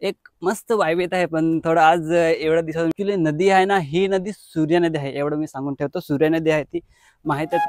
एक मस्त वाईब येत आहे, पण थोडं आज एवढ्या दिवसात ॲक्च्युली नदी आहे ना, ही नदी सूर्या नदी आहे, एवढं मी सांगून ठेवतो. सूर्या नदी आहे ती माहीतच.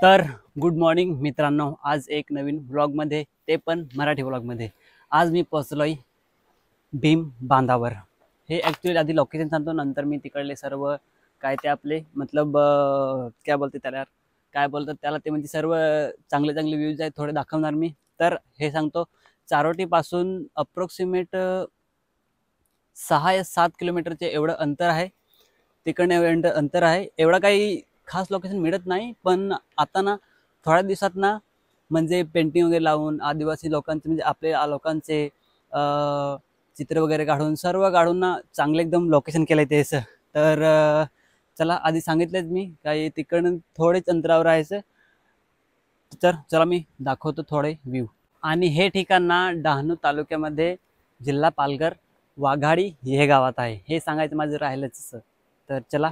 तर गुड मॉर्निंग मित्रांनो, आज एक नवीन व्लॉगमध्ये, ते पण मराठी व्लॉगमध्ये. आज मी पोचलोय भीम बांधावर. हे ॲक्च्युली आधी लोकेशन सांगतो, नंतर मी तिकडले सर्व काय ते आपले मतलब काय बोलते त्याला यार, काय बोलतात त्याला ते, म्हणजे सर्व चांगले चांगले व्ह्यूज आहेत थोडे दाखवणार मी. तर हे सांगतो, चारोटीपासून अप्रॉक्सिमेट 6 या 7 किलोमीटरचे एवढं अंतर आहे. तिकडनं एवढं अंतर आहे. एवढं काही खास लोकेशन मिळत नाही, पण आता ना थोड्या दिवसात ना म्हणजे पेंटिंग वगैरे लावून आदिवासी लोकांचे म्हणजे आपल्या लोकांचे चित्र वगैरे काढून सर्व काढून ना चांगलं एकदम लोकेशन केलं आहे ते असं. तर चला, आधी सांगितलंच मी काही तिकडनं थोडेच अंतरावर राहायचं. तर चला मी दाखवतो थोडे व्ह्यू. आणि हे ठिकाण ना डहाणू तालुक्यामध्ये, जिल्हा पालघर, वाघाडी हे गावात आहे. हे सांगायचं माझं राहिलंच असं. तर चला.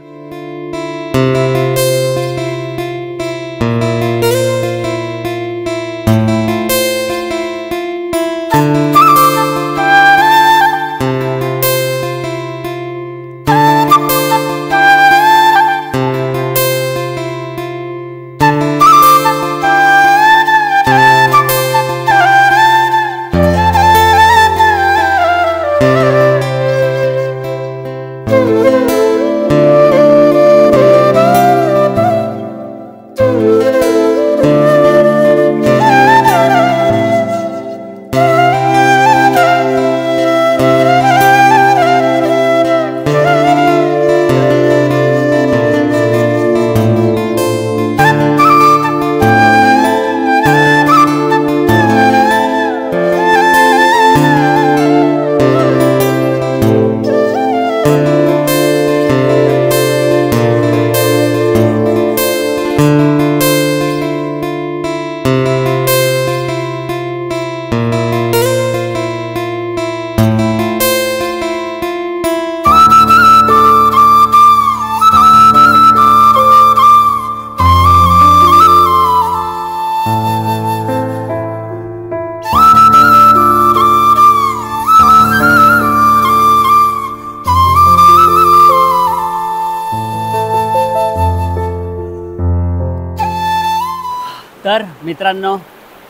तर मित्रांनो,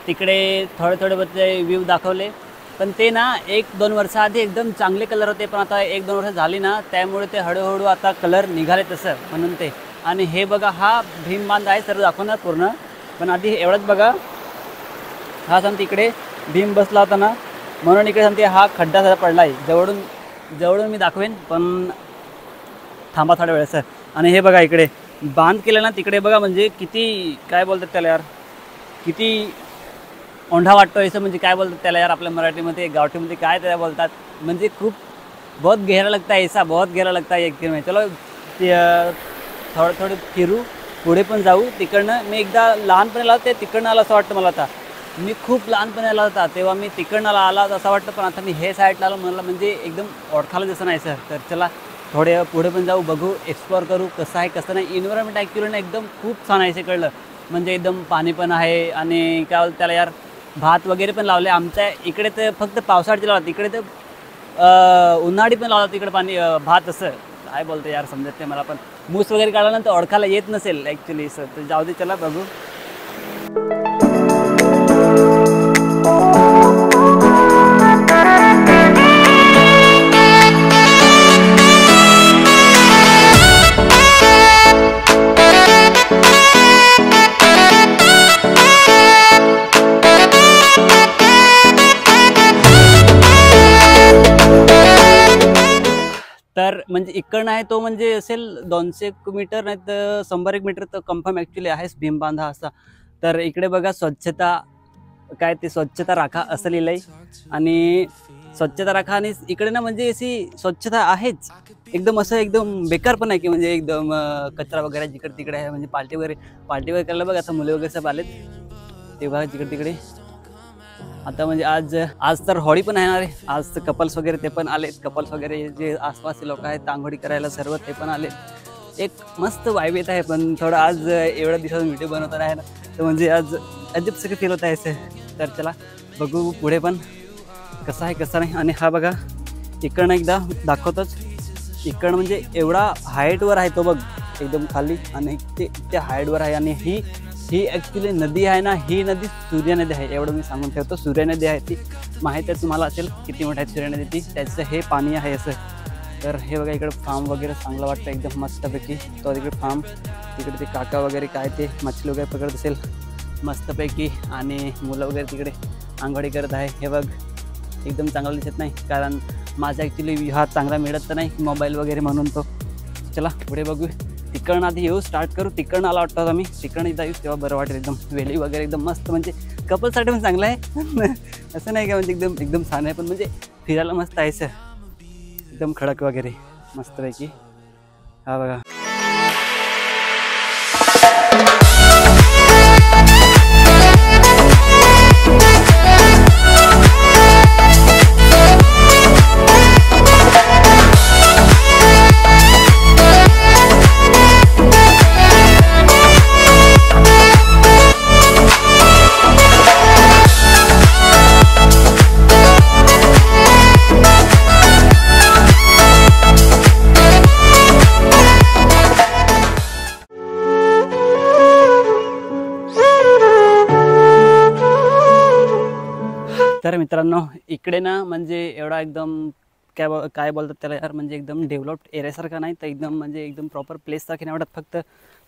तिकडे थोडे थोडे बदले व्ह्यू दाखवले, पण ते ना 1-2 वर्षाआधी एकदम चांगले कलर होते, पण आता 1-2 वर्ष झाली ना, त्यामुळे ते हळूहळू आता कलर निघाले तसं म्हणून ते. आणि हे बघा, हा भीम बांध आहे, सर्व दाखवणार पूर्ण, पण आधी एवढंच बघा. हा सांगते इकडे भीम बसला होता ना, म्हणून इकडे सांगते हा खड्डा जरा पडला आहे. जवळून मी दाखवेन, पण थांबा थोड्या वेळ सर. आणि हे बघा इकडे बांध केलं ना, तिकडे बघा, म्हणजे किती काय बोलतात त्याला यार, किती ओंढा वाटतो असं, म्हणजे काय बोलतात त्याला यार आपल्या मराठीमध्ये, गावठीमध्ये काय त्याला बोलतात, म्हणजे खूप बहुत गहरा लगता है ऐसा, बहुत गहरा लगता है एक में. चलो थोडं फिरू, पुढे पण जाऊ. तिकडनं मी एकदा लहानपणी आला ते तिकडनं आला असं वाटतं मला. आता मी खूप लहानपणी आला होता तेव्हा मी तिकडनं आला असं वाटतं, पण आता मी हे साईडला आलो, मला म्हणजे एकदम ओळखायला जसं नाही सर. तर चला थोडे पुढे पण जाऊ, बघू, एक्सप्लोअर करू कसं आहे कसं नाही. एन्व्हायरमेंट ॲक्च्युली ना एकदम खूप छान आहे, कळलं म्हणजे एकदम पाणी पण आहे. आणि काय बोलतं त्याला यार, भात वगैरे पण लावले. आमच्या इकडे तर फक्त पावसाळ्यात लावतात, तिकडे तर उन्हाळी पण लावतात तिकडे पाणी भात असं. काय बोलतो यार समजत नाही मला, पण मूस वगैरे काढल्यानंतर ओळखायला येत नसेल ॲक्च्युली सर. तर जाऊ दे, चला बघू. तर म्हणजे इकडनं आहे तो म्हणजे असेल 200 मीटर नाही तर 100 मीटर तर कन्फर्म ॲक्च्युली आहेच भीमबांधा असा. तर इकडे बघा स्वच्छता काय ते स्वच्छता राखा असं लिहिलंय आणि स्वच्छता राखा आणि इकडे ना म्हणजे अशी स्वच्छता आहेच एकदम असं एकदम बेकार पण आहे की म्हणजे एकदम कचरा वगैरे जिकडे तिकडे आहे म्हणजे पार्टी वगैरे करायला बघा आता मुले वगैरे सब आलेत ते बघा जिकडे तिकडे. आता म्हणजे आज आज तर होळी पण आहे रे, आज कपल्स वगैरे ते पण आलेत, कपल्स वगैरे जे आसपासचे लोक आहेत आंघोळी करायला सर्व ते पण आले. एक मस्त वाईब येत आहे पण थोडं आज एवढ्या दिवसात व्हिडिओ बनवता आहे ना तर म्हणजे आज अजब सगळं फील होत आहे असं. तर चला बघू पुढे पण कसं आहे कसं नाही. आणि हा बघा इकडनं एकदा दाखवतोच, इकडं म्हणजे एवढा हाईटवर आहे तो बघ एकदम खाली आणि ते हाईटवर आहे. आणि ही ॲक्च्युली नदी आहे ना, ही नदी सूर्य नदी आहे एवढं मी सांगून ठेवतो. सूर्य नदी आहे ती, माहीत आहे तुम्हाला असेल किती मोठं आहे सूर्य नदी ती, त्याचं हे पाणी आहे असं. तर हे बघा इकडे फार्म वगैरे चांगलं वाटतं एकदम मस्तपैकी. तो तिकडे फार्म तिकडे ते काका वगैरे काय ते मच्छी वगैरे पकडत असेल मस्तपैकी आणि मुलं वगैरे तिकडे आंघोळी करत आहे. हे बघ एकदम चांगलं दिसत नाही कारण माझा ॲक्च्युली हा चांगला मिळत तर नाही मोबाईल वगैरे म्हणून तो. चला पुढे बघू, तिकडनं आधी येऊ स्टार्ट करू. तिकडनं आला वाटतं आम्ही, तिकडनं एकदा येऊ तेव्हा बरं वाटेल. एकदम वेली वगैरे एकदम मस्त म्हणजे कपलसाठी पण चांगलं आहे असं नाही का म्हणजे एकदम छान आहे पण म्हणजे फिरायला मस्त आहे सर एकदम खडक वगैरे मस्तपैकी. हा बघा तर मित्रांनो इकडे ना म्हणजे एवढा एकदम काय बोलतात त्याला यार म्हणजे एकदम डेव्हलप्ड एरियासारखा नाही तर एकदम म्हणजे एकदम प्रॉपर प्लेससारखे नाही वाटत. फक्त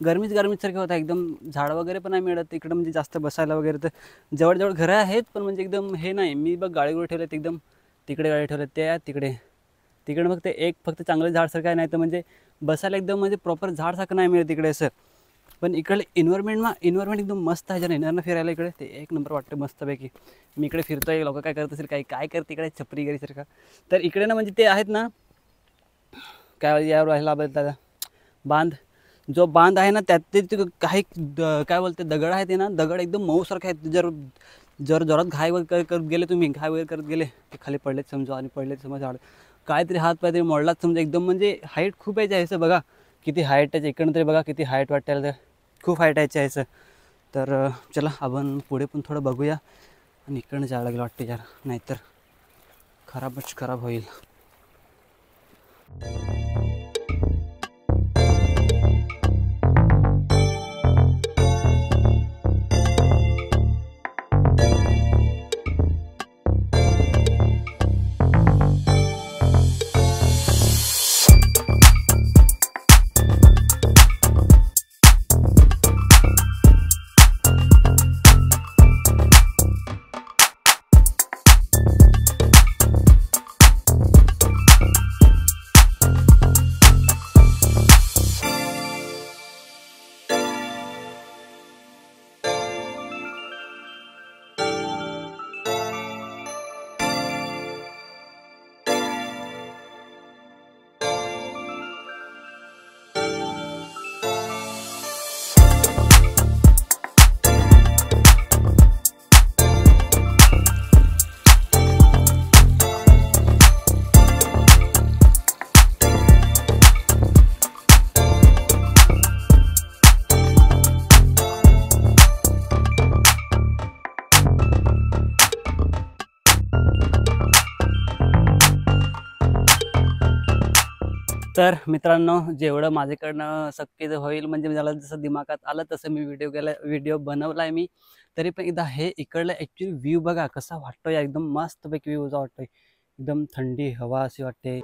गरमीसारखे होतं एकदम. झाडं वगैरे पण नाही मिळत इकडं म्हणजे जास्त बसायला वगैरे. तर जवळजवळ घरं आहेत पण म्हणजे एकदम हे नाही. मी बघ गाडीवर ठेवलेत एकदम तिकडे गाडी ठेवलेत ते तिकडे फक्त चांगलं झाडसारखं आहे नाही तर म्हणजे बसायला एकदम म्हणजे प्रॉपर झाडसारखं नाही मिळत तिकडे असं. पण इकडे इन्व्हायरमेंट एकदम मस्त आहे. जर येणार फिरायला इकडे ते एक नंबर वाटतं मस्तपैकी. मी इकडे फिरतोय लोक काय करत असेल काय करते इकडे छपरीगिरीसारखं. तर इकडे ना म्हणजे ते आहेत ना काय यावर राहिला दादा जो बांध आहे ना त्यात ते काही काय बोलते दगड आहे ते ना दगड एकदम मऊसारखे आहेत. जर जोरात घाई वगैरे करत गेले तुम्ही घाई वगैरे करत गेले ते खाली पडलेत समजा आणि पडलेत समजा झाड काहीतरी हात पाय तरी मोडलाच समजा एकदम म्हणजे हाईट खूप यायची आहे असं. बघा किती हाईट आहे इकडनं तरी बघा किती हाईट वाटायला तर खूप हाईट यायची आहे असं. तर चला आपण पुढे पण थोडं बघूया आणि इकडनं जायला लागलं वाटतं यार नाहीतर खराब होईल. तर मित्रांनो जेवढं माझ्याकडनं शक्य होईल म्हणजे मला जसं दिमागात आलं तसं मी व्हिडिओ बनवला आहे मी. तरी पण एकदा हे इकडलं ॲक्च्युली व्ह्यू बघा कसा वाटतोय एकदम मस्तपैकी व्ह्यू वाटतोय. एकदम थंडी हवा अशी वाटते.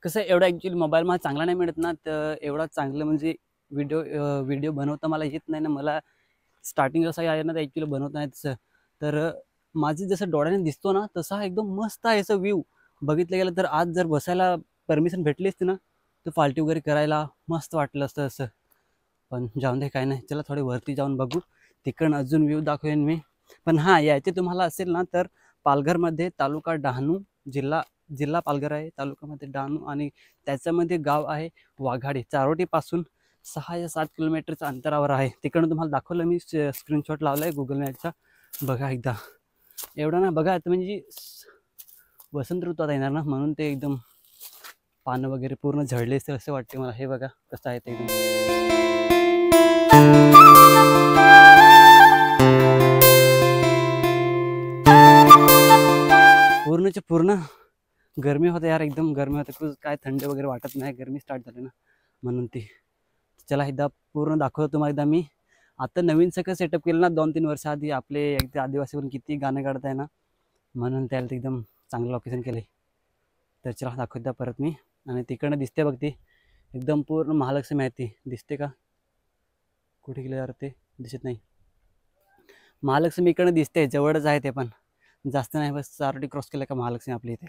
कसं एवढा ॲक्च्युली मोबाईल मला चांगला नाही मिळत ना तर एवढा चांगलं म्हणजे व्हिडिओ बनवता मला येत नाही ना, मला स्टार्टिंग असं आहे ना, तर ॲक्च्युली बनवता नाही तसं. तर माझी जसं डोळ्याने दिसतो ना, तसा एकदम मस्त आहे असं व्ह्यू. बघितलं गेलं तर आज जर बसायला परमिशन भेटली असती ना, तर पार्टी वगैरे करायला मस्त वाटलं असतं असं. पण जाऊन दे, काय नाही. चला थोडे वरती जाऊन बघू, तिकडून अजून व्ह्यू दाखवेन मी. पण हां, यायचे तुम्हाला असेल ना, तर पालघरमध्ये तालुका डहाणू, जिल्हा जिल्हा पालघर आहे, तालुक्यामध्ये डहाणू, आणि त्याच्यामध्ये गाव आहे वाघाडी. चारोटीपासून 6 या 7 किलोमीटरच्या अंतरावर आहे. तिकडून तुम्हाला दाखवलं मी, स्क्रीनशॉट लावला आहे गुगल मॅपचा. बघा एकदा, एवढा ना बघा आता, म्हणजे वसंत ऋतू आता येणार ना, म्हणून ते एकदम पानं वगैरे पूर्ण झडले असते असं वाटते मला. हे बघा कसं आहे ते एकदम. पूर्णचे पूर्ण गरमी होते यार, एकदम गरमी होते. काय थंडी वगैरे वाटत नाही, गरमी स्टार्ट झाली ना म्हणून ती. चला एकदा पूर्ण दाखवतो तुम्हाला. एकदा मी आता नवीन सगळं सेटअप केलं ना 2-3 वर्ष आधी, आपले एकदा आदिवासी पण किती गाणं काढत आहे ना, म्हणून त्याला एकदम चांगलं लोकेशन केलं. तर चला दाखवत द्या परत मी. आणि तिकडनं दिसते बघ ती एकदम पूर्ण महालक्ष्मी आहे. ती दिसते का? कुठे गेलं यार, ते दिसत नाही. महालक्ष्मी इकडनं दिसते, जवळच आहे ते पण, जास्त नाही, बस 4 क्रॉस केलं का महालक्ष्मी आपली इथे.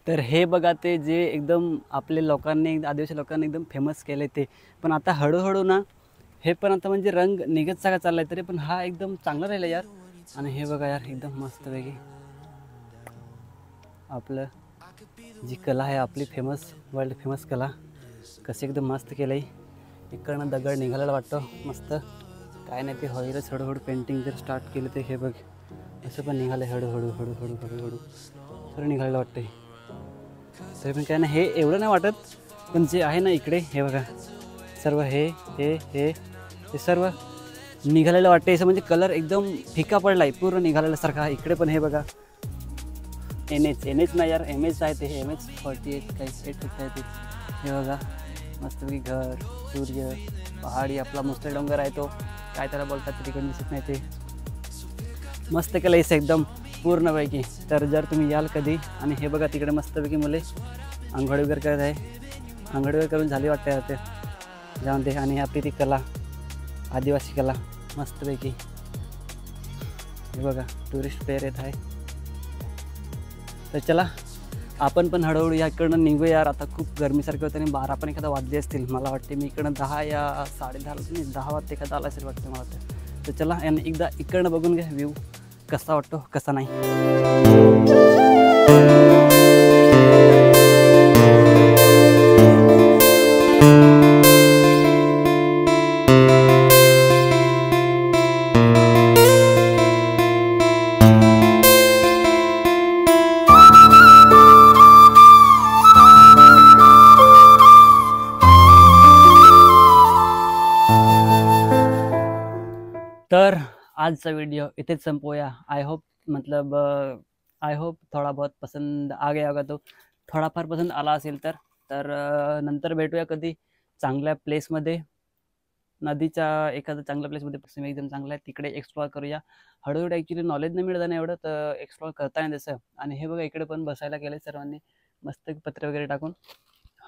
तर हे बघा, ते जे एकदम आपले लोकांनी, आदिवासी लोकांनी एकदम फेमस केले ते. पण आता हळूहळू ना हे पण आता म्हणजे रंग निघत सगळा चाललाय, तरी पण हा एकदम चांगला राहिला यार. आणि हे बघा यार, एकदम मस्त वेगळी आपलं जी कला आहे आपली, फेमस, वर्ल्ड फेमस कला, कशी एकदम मस्त केलं आहे. इकडनं दगड निघालेला वाटतं मस्त. काय नाही, ते होईलच हळूहळू. पेंटिंग जर स्टार्ट केलं ते हे बघ असं पण निघालं हळूहळू हळूहळू हळूहळू सर निघालेलं वाटतं. तरी पण काय नाही, हे एवढं नाही वाटत. पण जे आहे ना इकडे, हे बघा सर्व हे हे हे हे सर्व निघालेलं वाटतं असं, म्हणजे कलर एकदम फिका पडला आहे पूर्ण निघालेल्यासारखा. इकडे पण हे बघा, एन एच नाही यार, MS आहे ते, MS 48 काही 8 आहे ते. हे बघा मस्तपैकी घर, सूर्य, पहाडी, आपला मुसळे डोंगर आहे तो, काय त्याला बोलतात तिकडे दिसत नाही ते. मस्त केलं आहे एकदम पूर्णपैकी. तर जर तुम्ही याल कधी, आणि हे बघा तिकडे मस्तपैकी मुले आंघोळ वगैरे करत आहे. आंघोळ वगैरे करून झाली वाटते ते, जाऊन दे. आणि आपली ती कला, आदिवासी कला मस्तपैकी. हे बघा टुरिस्ट प्लेअर येत आहे. तर चला आपण पण हळूहळू याकडनं निघू यार. आता खूप गरमीसारखे होते आणि 12 पण एखादा वाजले असतील मला वाटते. मी इकडनं 10 या 10:30 नाही, 10 वाजता एखादा आला असेल वाटतं मला तर चला आणि एकदा इकडनं बघून घ्या व्ह्यू कसा वाटतो कसा नाही. तर आजचा व्हिडिओ इथेच संपवूया. आय होप थोडा बहुत पसंद आ गया होगा. तो थोडाफार पसंद आला असेल तर नंतर भेटूया कधी चांगल्या प्लेसमध्ये, नदीच्या एखाद्या चांगल्या प्लेसमध्ये. पश्चिम एकदम चांगला आहे, तिकडे एक्सप्लोअर करूया. हळूहळू ॲक्च्युली नॉलेज नाही मिळतं ना एवढं, तर एक्सप्लोअर करता येईल तसं. आणि हे बघा इकडे पण बसायला केलं सर्वांनी मस्त पत्र वगैरे टाकून.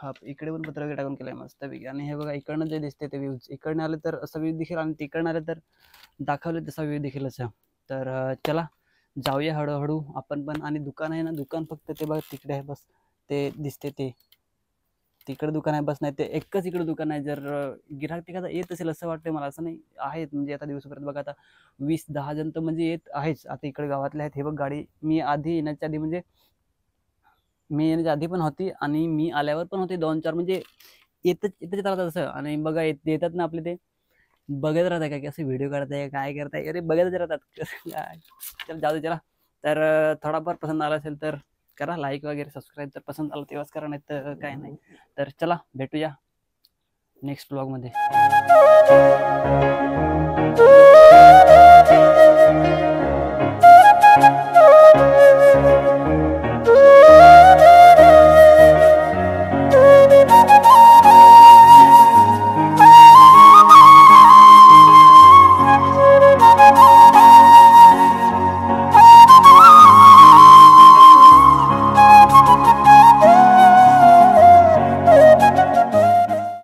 हा इकडे पण पत्र वगैरे टाकून केलं आहे मस्तपैकी. आणि हे बघा इकडनं जे दिसते ते व्ह्यूज, इकडनं आले तर असं व्ह्यू दिसेल, आणि तिकडनं आले तर दाखवले तसा व्ह्यू देखील असं. तर चला जाऊया हळूहळू आपण पण. आणि दुकान आहे ना, दुकान फक्त ते बघा तिकडे आहे बस, ते दिसते ते तिकडे दुकान आहे बस. नाही ते एकच इकडे दुकान आहे. जर गिऱ्हाईक एखादा येत असेल असं वाटतं मला, असं नाही आहेत म्हणजे आता दिवसापर्यंत बघा आता 20-10 जण तर म्हणजे येत आहेच आता इकडे गावातले आहेत. हे बघ गाडी मी आधी येण्याच्या आधी, म्हणजे मी येण्याच्या आधी पण होती आणि मी आल्यावर पण होते 2-4, म्हणजे येतच राहतात असं. आणि बघा येतात ना आपले, ते बघत राहतात काय की असं व्हिडिओ काढताय काय करताय, अरे बघतच राहतात काय. चल जाऊ दे चला. तर थोडाफार पसंत आला असेल तर करा लाईक वगैरे, सबस्क्राईब तर पसंत आलं तेव्हाच करा, नाही तर काय नाही. तर चला भेटूया नेक्स्ट ब्लॉगमध्ये.